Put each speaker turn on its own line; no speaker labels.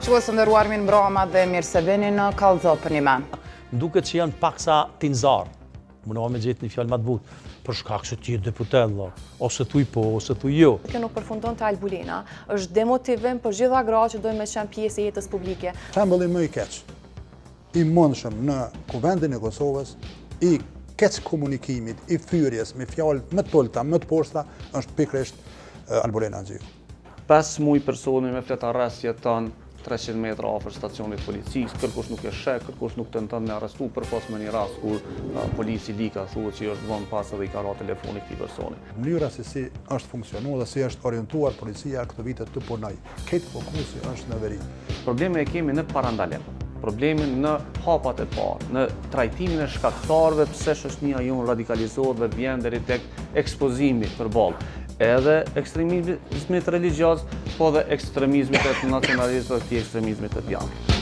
Quës ndëruar Min Mbroma dhe mirë se vini në Kallëzo për një men.
Duket që janë paksa tinzar. Mundoha me gjetë një fjalë më të butë. Për shkak se ti je deputet, ose thuj po, ose thuj jo.
Kjo nuk përfundon të Albulina, është demotivim për gjitha gratë që dojnë me qenë pjesë e jetës publike.
Shembulli më i keq, i mundshëm në kuvendin e Kosovës, i keq komunikimit, i thyrjes me fjalë më të ulta, më të poshta, është pikërisht Albulina Xhiu.
5 muaj personi me flet arrest jeton 300 metra afër stacionit policisë, kërkush nuk e sheh, kërkush nuk tenton me arrestu përpas me një rast kur polici lika thuhet që është vënë pas edhe i ka rënë telefoni këtij personi.
Mënyra se si është funksionuar dhe si është orientuar policia këto vite të punoj. Këtë fokusi është në veri.
Problemi e kemi në parandalim. Problemin në hapat e parë, në trajtimin e shkaktarëve pse shoqënia jonë radikalizohet dhe vjen deri tek ekspozimi përballë edhe ekstremizmit religjioz, po dhe ekstremizmit të nacionalistëve, këtij ekstremizmit të djathtë.